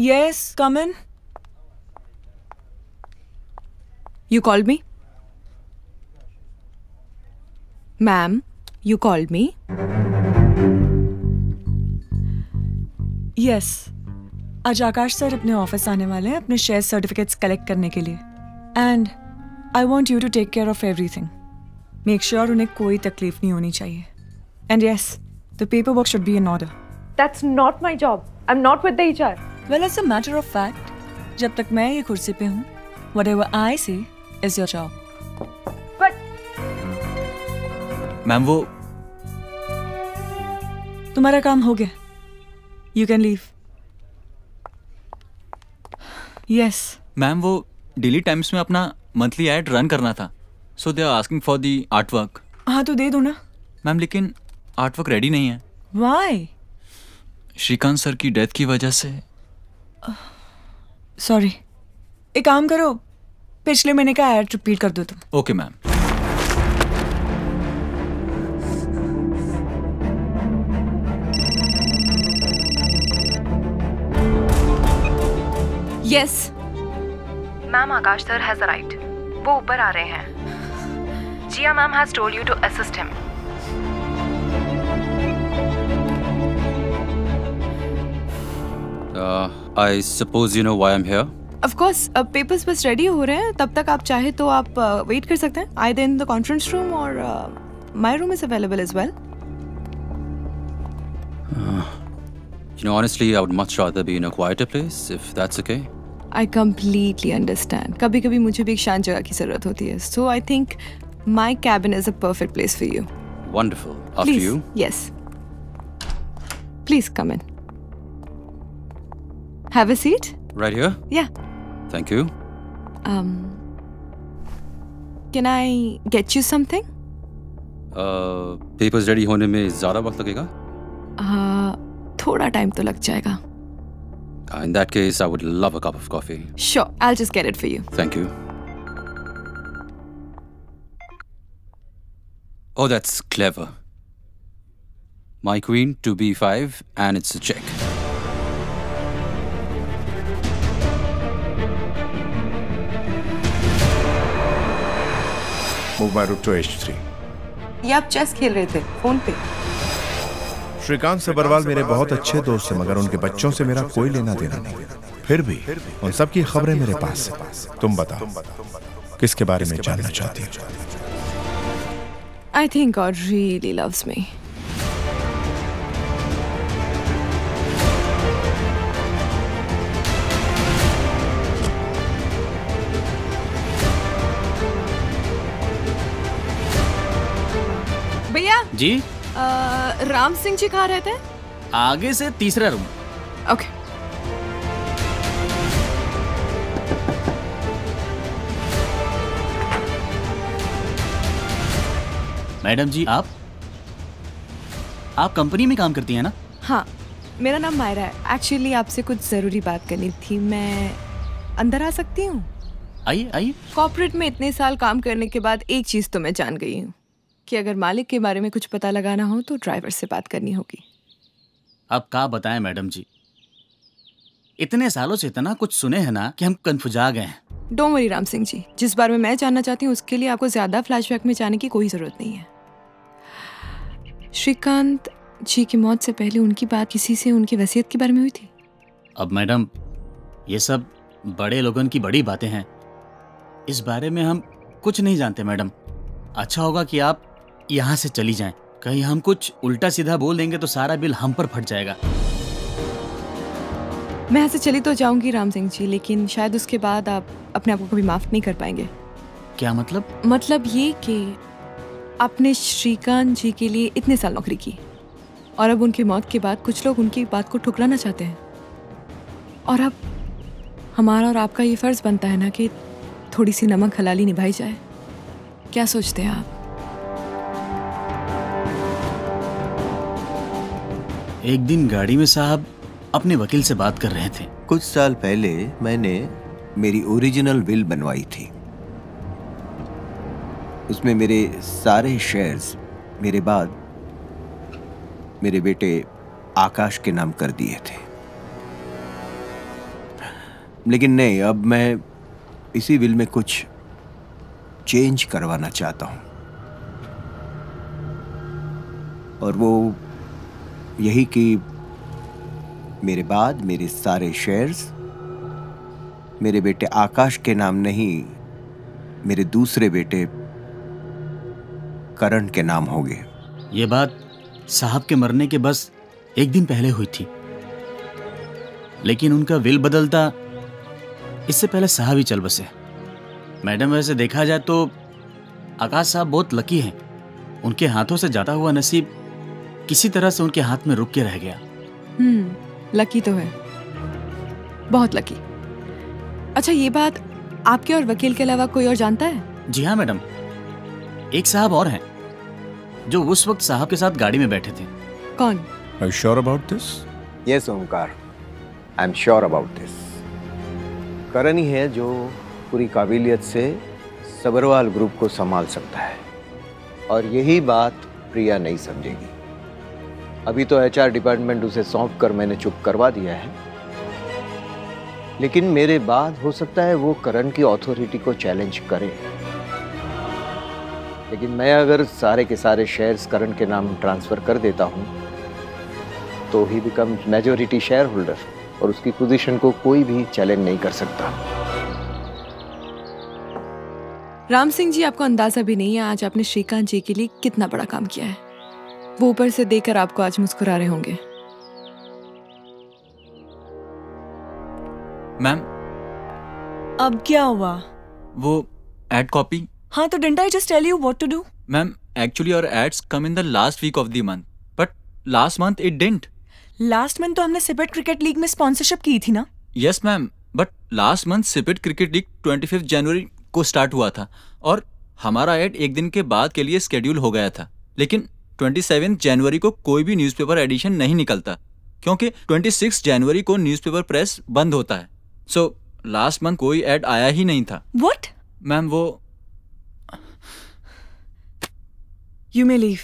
Yes, come in. You called me? Ma'am, you called me? Yes. आज आकाश sir अपने office आने वाले हैं अपने शेयर सर्टिफिकेट्स कलेक्ट करने के लिए. And I want you to take care of everything. Make sure उन्हें कोई तकलीफ नहीं होनी चाहिए. And yes, the paperwork should be in order. That's not my job. I'm not with the HR. Well, it's a matter of fact. जब तक मैं ये कुर्सी पे हूँ, whatever I say is your job. But ma'am वो तुम्हारा काम हो गया. You can leave. Yes. Ma'am वो डेली टाइम्स में अपना मंथली एड रन करना था, so they are asking for the art work. हाँ तो दे दो ना. मैम लेकिन आर्ट वर्क रेडी नहीं है. Why? श्रीकांत सर की डेथ की वजह से. सॉरी. एक काम करो, पिछले महीने का एड रिपीट कर दो तुम. Okay ma'am. Yes. Ma'am Akash sir has arrived. वो ऊपर आ रहे हैं. Jiya ma'am has told you to assist him. I suppose you know why I'm here? of course, papers बस रेडी हो रहे हैं. तब तक आप चाहे तो आप वेट कर सकते हैं. Either in the conference room or my room is available as well. You know, honestly, I would much rather be in a quieter place, if that's okay. I completely understand. कभी-कभी मुझे भी एक शांत जगह की जरूरत होती है. So I think my cabin is a perfect place for you. Wonderful. After Please. you. Yes. Please come in. Have a seat. Right here? Yeah. Thank you. Can I get you something? Papers ready होने में ज़्यादा वक्त लगेगा? थोड़ा time तो लग जाएगा. In that case, I would love a cup of coffee. Sure, I'll just get it for you. Thank you. Oh, that's clever. My queen to B5, and it's a check. Move my rook to H3. ये आप chess खेल रहे थे phone पे. श्रीकांत सबरवाल मेरे बहुत अच्छे दोस्त हैं, मगर उनके बच्चों से मेरा कोई लेना देना नहीं. फिर भी उन सब की खबरें मेरे पास हैं. तुम बताओ, किसके बारे में जानना चाहती हो? I think God really loves me. भैया जी राम सिंह जी कहाँ रहते हैं? आगे से तीसरा रूम. ओके. मैडम जी आप कंपनी में काम करती हैं ना? हाँ, मेरा नाम मायरा है. एक्चुअली आपसे कुछ ज़रूरी बात करनी थी. मैं अंदर आ सकती हूँ? आइए आइए. कॉर्पोरेट में इतने साल काम करने के बाद एक चीज़ तो मैं जान गई हूँ कि अगर मालिक के बारे में कुछ पता लगाना हो तो ड्राइवर से बात करनी होगी. अब क्या बताएं मैडम जी, इतने सालों से इतना कुछ सुने हैं ना कि हम कन्फ्यूजा गए हैं. डोंट वरी राम सिंह जी, जिस बारे में मैं जानना चाहती हूँ उसके लिए आपको ज़्यादा फ्लैशबैक में जाने की कोई ज़रूरत नहीं है. श्रीकांत जी की मौत से पहले उनकी बात किसी से उनकी वसीयत के बारे में हुई थी? अब मैडम ये सब बड़े लोगों की बड़ी बातें हैं, इस बारे में हम कुछ नहीं जानते मैडम. अच्छा होगा कि आप यहाँ से चली जाएं. कहीं हम कुछ उल्टा सीधा बोल देंगे तो सारा बिल हम पर फट जाएगा. मैं यहाँ से चली तो जाऊंगी राम सिंह जी, लेकिन शायद उसके बाद आप अपने आप को कभी माफ नहीं कर पाएंगे. क्या मतलब? मतलब ये कि आपने श्रीकांत जी के लिए इतने साल नौकरी की और अब उनकी मौत के बाद कुछ लोग उनकी बात को ठुकराना चाहते हैं. और अब हमारा और आपका ये फर्ज बनता है ना कि थोड़ी सी नमक हलाली निभाई जाए. क्या सोचते हैं आप? एक दिन गाड़ी में साहब अपने वकील से बात कर रहे थे. कुछ साल पहले मैंने मेरी ओरिजिनल विल बनवाई थी. उसमें मेरे सारे शेयर्स मेरे बाद मेरे बेटे आकाश के नाम कर दिए थे. लेकिन नहीं, अब मैं इसी विल में कुछ चेंज करवाना चाहता हूं, और वो यही कि मेरे बाद मेरे सारे शेयर्स मेरे बेटे आकाश के नाम नहीं, मेरे दूसरे बेटे करण के नाम होंगे। ये बात साहब के मरने के बस एक दिन पहले हुई थी, लेकिन उनका विल बदलता इससे पहले साहब ही चल बसे। मैडम, वैसे देखा जाए तो आकाश साहब बहुत लकी हैं। उनके हाथों से जाता हुआ नसीब किसी तरह से उनके हाथ में रुक के रह गया। लकी तो है, बहुत लकी। अच्छा, ये बात आपके और वकील के अलावा कोई और जानता है? जी हाँ मैडम, एक साहब और हैं जो उस वक्त साहब के साथ गाड़ी में बैठे थे। कौन? Are you sure about this? Yes, Omkar, I am sure about this. Karan ही है जो पूरी काबिलियत से सबरवाल ग्रुप को संभाल सकता है, और यही बात प्रिया नहीं समझेगी। अभी तो HR डिपार्टमेंट उसे सौंप कर मैंने चुप करवा दिया है, लेकिन मेरे बाद हो सकता है वो करण की अथॉरिटी को चैलेंज करे। लेकिन मैं अगर सारे के सारे शेयर्स करण के नाम ट्रांसफर कर देता हूं तो ही बिकम्स मेजॉरिटी शेयर होल्डर, और उसकी पोजीशन को कोई भी चैलेंज नहीं कर सकता। राम सिंह जी, आपको अंदाजा भी नहीं है आज आपने श्रीकांत जी के लिए कितना बड़ा काम किया है। वो ऊपर से देखकर आपको आज मुस्कुरा रहे होंगे। मैम, अब क्या हुआ? वो एड कॉपी। हाँ, तो didn't I just tell you what to do? Ma'am, actually our ads come in the last week of the month, but last month it didn't. Last month तो हमने सिपेट क्रिकेट लीग में sponsorship की थी ना? Yes ma'am, but last month सिपेट cricket league 25 जनवरी को स्टार्ट हुआ था और हमारा एड एक दिन के बाद के लिए स्केड्यूल हो गया था, लेकिन 27 जनवरी को कोई भी न्यूज़पेपर एडिशन नहीं निकलता क्योंकि 26 जनवरी को न्यूज़पेपर प्रेस बंद होता है। सो लास्ट मंथ कोई एड आया ही नहीं था। व्हाट? मैम, वो you may leave.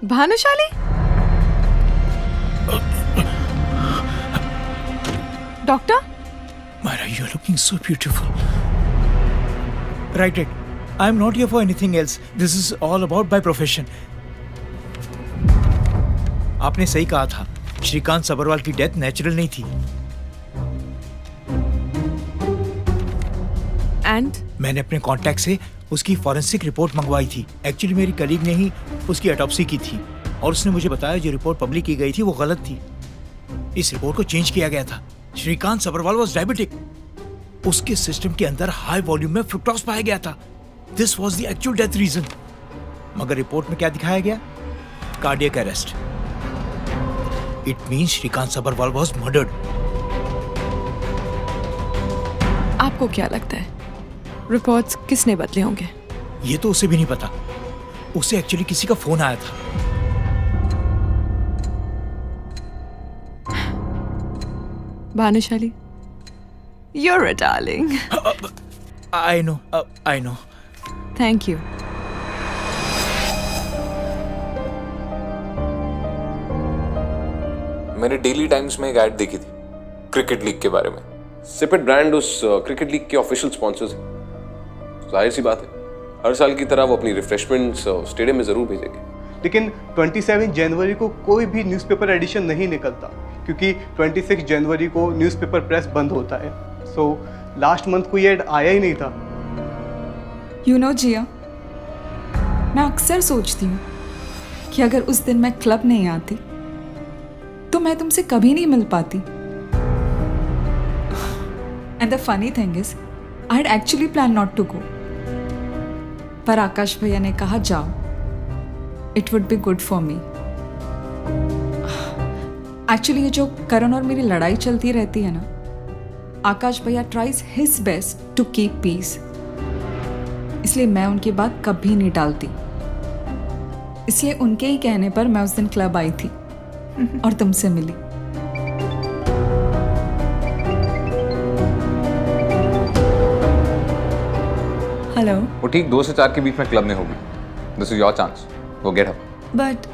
Bhanushali, doctor? Myra, you're looking so beautiful. Right. I'm not here for anything else. This is all about my profession. आपने सही कहा था, श्रीकांत सबरवाल की डेथ नेचुरल नहीं थी। एंड मैंने अपने कांटेक्ट से उसकी फॉरेंसिक रिपोर्ट मंगवाई थी। एक्चुअली मेरी कलीग ने ही उसकी ऑटोप्सी की थी और उसने मुझे बताया जो रिपोर्ट पब्लिक की गई थी वो गलत थी। इस रिपोर्ट को चेंज किया गया था। Shrikant Sabarwal was diabetic. उसके सिस्टम के अंदर हाई वॉल्यूम में फ्रुक्टोज पाया गया था। This was the actual death reason. मगर रिपोर्ट में क्या दिखाया गया? Cardiac arrest. It means Shrikant Sabarwal was murdered. आपको क्या लगता है रिपोर्ट्स किसने बदले होंगे? ये तो उसे भी नहीं पता। उसे एक्चुअली किसी का फोन आया था। Bhanushali, you're a darling. I know. Thank you. मैंने डेली टाइम्स में एक ऐड देखी थी क्रिकेट लीग के बारे में। सिपेट ब्रांड उस क्रिकेट लीग के ऑफिशियल स्पॉन्सर्स हैं। जाहिर सी बात है, हर साल की तरह वो अपनी रिफ्रेशमेंट्स स्टेडियम में जरूर भेजेंगे। लेकिन 27 जनवरी को कोई भी न्यूज़पेपर एडिशन नहीं निकलता क्योंकि 26 जनवरी को न्यूज़पेपर प्रेस बंद होता है। सो लास्ट मंथ कोई ऐड आया ही नहीं था। यू नो जिया, मैं अक्सर सोचती हूँ कि अगर उस दिन मैं क्लब नहीं आती तो मैं तुमसे कभी नहीं मिल पाती। And the funny thing is I had actually plan not to go, पर आकाश भैया ने कहा जाओ, it would be good for me. Actually ये जो करण और मेरी लड़ाई चलती रहती है ना, आकाश भैया tries his best to keep peace, इसलिए मैं उनकी बात कभी नहीं टालती। इसलिए उनके ही कहने पर मैं उस दिन क्लब आई थी और तुमसे मिली। हेलो। वो ठीक 2 से 4 के बीच में क्लब में होगी। This is your chance, go get her. But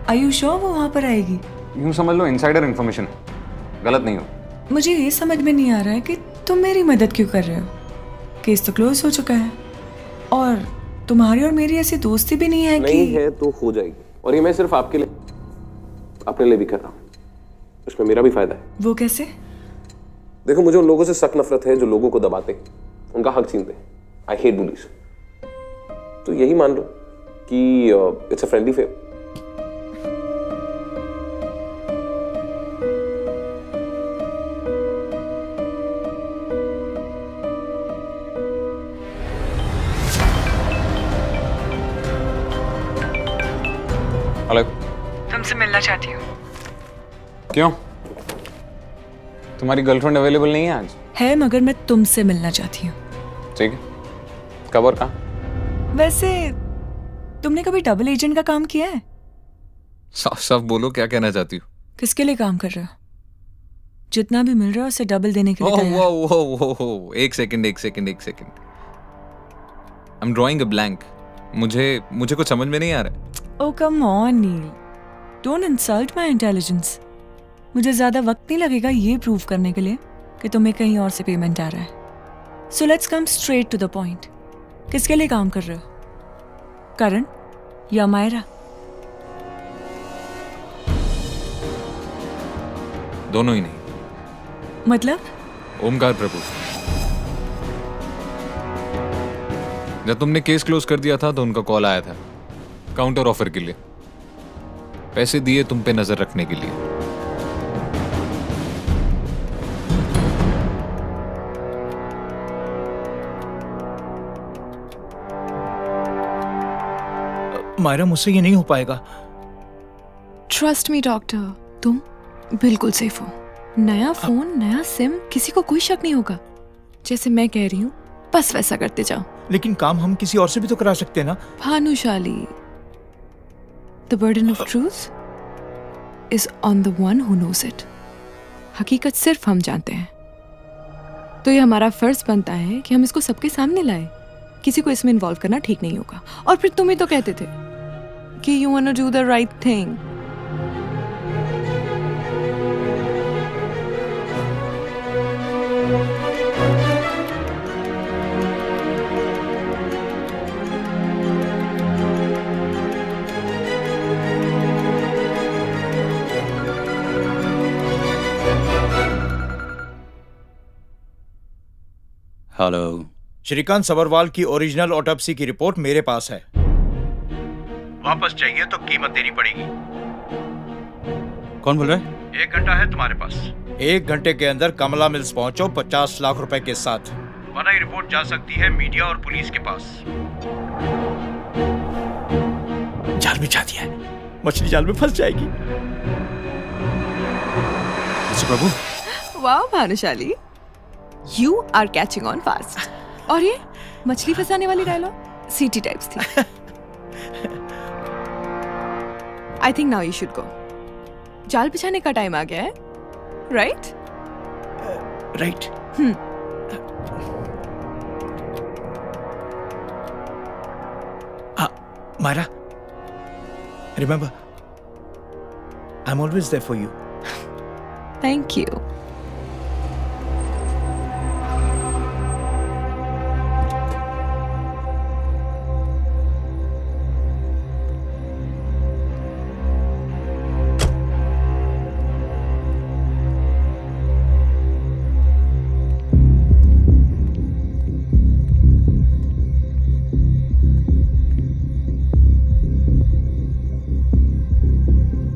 are you sure वो वहां पर आएगी? यूं समझ लो इनसाइडर इन्फॉर्मेशन, गलत नहीं हो। मुझे ये समझ में नहीं आ रहा है कि तुम मेरी मदद क्यों कर रहे हो। केस तो क्लोज हो चुका है और तुम्हारी और मेरी ऐसी दोस्ती भी नहीं है नहीं है तो हो जाएगी। और ये मैं सिर्फ आपके लिए, अपने लिए भी कर रहा हूँ, उसमें मेरा भी फायदा है। वो कैसे? देखो, मुझे उन लोगों से सख्त नफरत है जो लोगों को दबाते हैं, उनका हक छीनते हैं। I hate bullies. तो यही मान लो कि it's a friendly fair. Hello. तुमसे मिलना चाहती हूँ। क्यों? तुम्हारी गर्लफ्रेंड अवेलेबल नहीं है आज? है, मगर मैं तुमसे मिलना चाहती हूँ। ठीक है, कब और कहाँ? वैसे तुमने कभी डबल एजेंट का काम किया है? साफ साफ बोलो, क्या कहना चाहती हो? किसके लिए काम कर रहे हो? जितना भी मिल रहा है उसे डबल देने के लिए तैयार। ओह, एक second. I am drawing a blank. मुझे कुछ समझ में नहीं आ रहा है। Oh come on, Neil. Don't insult my intelligence. मुझे ज्यादा वक्त नहीं लगेगा ये प्रूव करने के लिए कि तुम्हें कहीं और से पेमेंट आ रहा है। So let's come straight to the point. किसके लिए काम कर रहे हो? करण या मायरा? दोनों ही नहीं। मतलब? ओमकार प्रभु। जब तुमने केस क्लोज कर दिया था तो उनका कॉल आया था काउंटर ऑफर के लिए, पैसे दिए तुम पे नजर रखने के लिए। मायरा, मुझसे ये नहीं हो पाएगा। ट्रस्ट मी डॉक्टर, तुम बिल्कुल सेफ हो। नया फोन, नया सिम, किसी को कोई शक नहीं होगा। जैसे मैं कह रही हूँ बस वैसा करते जाओ। लेकिन काम हम किसी और से भी तो करा सकते हैं ना? Bhanushali, The burden of truth is on the one who knows it. हकीकत सिर्फ हम जानते हैं, तो ये हमारा फर्ज बनता है कि हम इसको सबके सामने लाए। किसी को इसमें इन्वॉल्व करना ठीक नहीं होगा। और फिर तुम ही तो कहते थे कि you wanna do the right thing. Hello. Shrikant Sabarwal की ओरिजिनल ऑटोप्सी की रिपोर्ट मेरे पास है। वापस चाहिए तो कीमत देनी पड़ेगी। कौन बोल रहा है? 1 घंटा है तुम्हारे पास। 1 घंटे के अंदर कमला मिल्स पहुंचो 50 लाख रुपए के साथ, वरना ये रिपोर्ट जा सकती है मीडिया और पुलिस के पास। जाल में जा दिया है, मछली जाल में फंस जाएगी। मिस्टर प्रभु। वाह Bhanushali, You are catching on fast. और ये मछली फंसाने वाली डायलॉग सीटी टाइप्स थी। I think now you should go. जाल बिछाने का टाइम आ गया है, right? Right. Myra, remember, I'm always there for you. Thank you.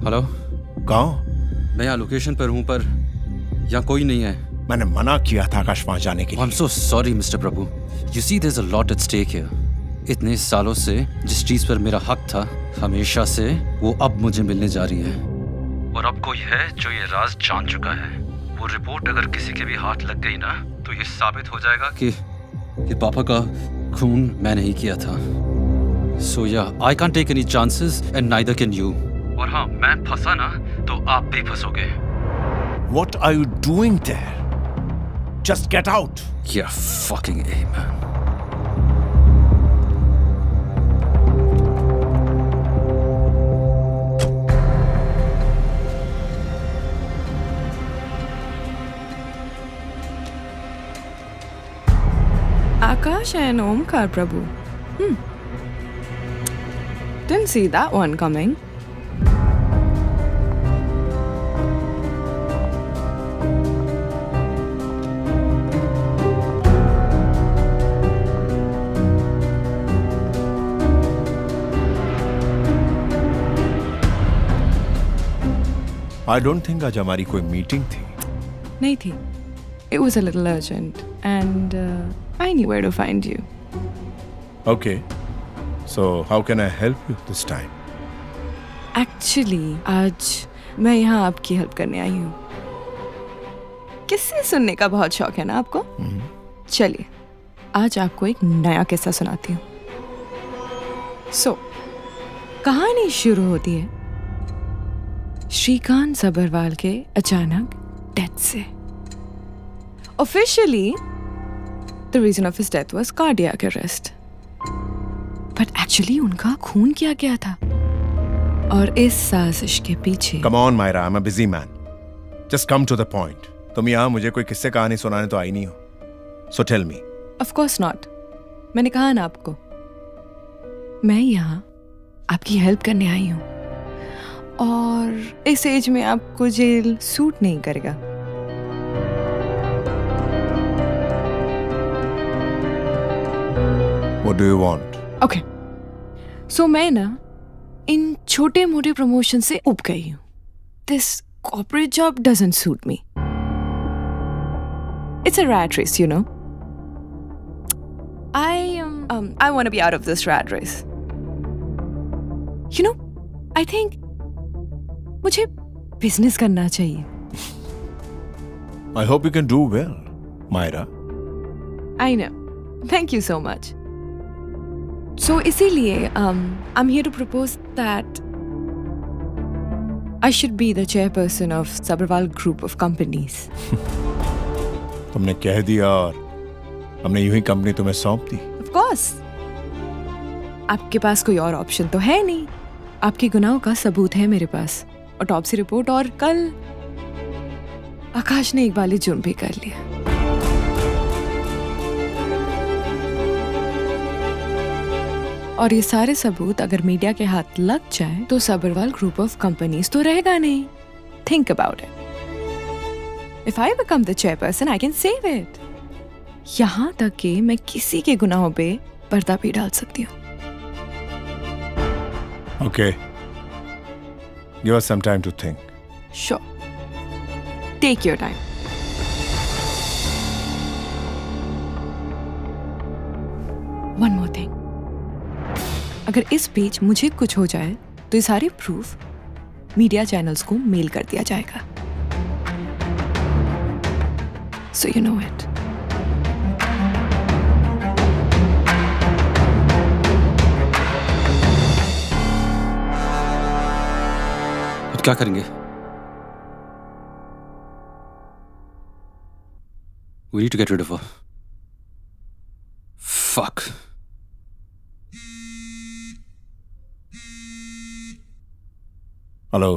Hello. कहाँ? मैं यहाँ लोकेशन पर हूँ, पर यहाँ कोई नहीं है। मैंने मना किया था आकाश वहां जाने के लिए। I'm so sorry, Mr. Prabhu. You see, there's a lot at stake here. इतने सालों से जिस चीज पर मेरा हक था हमेशा से, वो अब मुझे मिलने जा रही है। और अब कोई है जो ये राज जान चुका है। वो रिपोर्ट अगर किसी के भी हाथ लग गई ना, तो ये साबित हो जाएगा कि पापा का खून मैं नहीं किया था। So yeah I can't take any chances and neither can you. और हाँ, मैं फंसा ना तो आप भी फंसोगे। What are you doing there? Just get out. Yeah, fucking A, man. Akash and Omkar Prabhu. Didn't see that one coming. I don't think आज हमारी कोई मीटिंग थी। नहीं थी. It was a little urgent and I knew where to find you. Okay. So how can I help you this time? Actually, आज मैं यहाँ आपकी हेल्प करने आई हूँ. किस्से सुनने का बहुत शौक है ना आपको? चलिए, आज आपको एक नया किस्सा सुनाती हूँ. कहानी शुरू होती है श्रीकांत सबरवाल के अचानक डेथ से. Officially, the reason of his death was cardiac arrest. But actually उनका खून किया गया था. और इस साजिश के पीछे Come on, Myra, I'm a busy man. Just come to the point. तुम यहाँ मुझे कोई किस्से कहानी सुनाने तो आई नहीं हो. So tell me. Of course not. मैंने कहा ना आपको. मैं यहाँ आपकी हेल्प करने आई हूँ. और इस एज में आपको जेल सूट नहीं करेगा. What do you want? Okay. So मैं ना इन छोटे मोटे प्रमोशन से उब गई हूँ. This corporate job doesn't suit me. It's a rat race, you know. I want to be out of this rat race. You know, I think मुझे business करना चाहिए. I hope you can do well, Myra. I know. Thank you so much. So इसीलिए I'm here to propose that I should be the chairperson of Sabharwal Group of Companies. तुमने कह दिया और हमने यूं ही कंपनी तुम्हें सौंप दी. Of course. आपके पास कोई और ऑप्शन तो है नहीं. आपके गुनाहों का सबूत है मेरे पास. ऑटोप्सी रिपोर्ट और कल आकाश ने एक बाली जुर्म भी कर लिया. और ये सारे सबूत अगर मीडिया के हाथ लग जाए तो सबरवाल ग्रुप ऑफ कंपनीज तो रहेगा नहीं. Think about it. If I become the chairperson I can save it. यहां तक कि मैं किसी के गुनाहों पे पर्दा भी डाल सकती हूँ. Okay. Give us some time to think. Sure. Take your time. One more thing. अगर इस बीच मुझे कुछ हो जाए तो ये सारे प्रूफ मीडिया चैनल्स को मेल कर दिया जाएगा. So you know it. क्या करेंगे? We need to get rid of her. Fuck. Hello.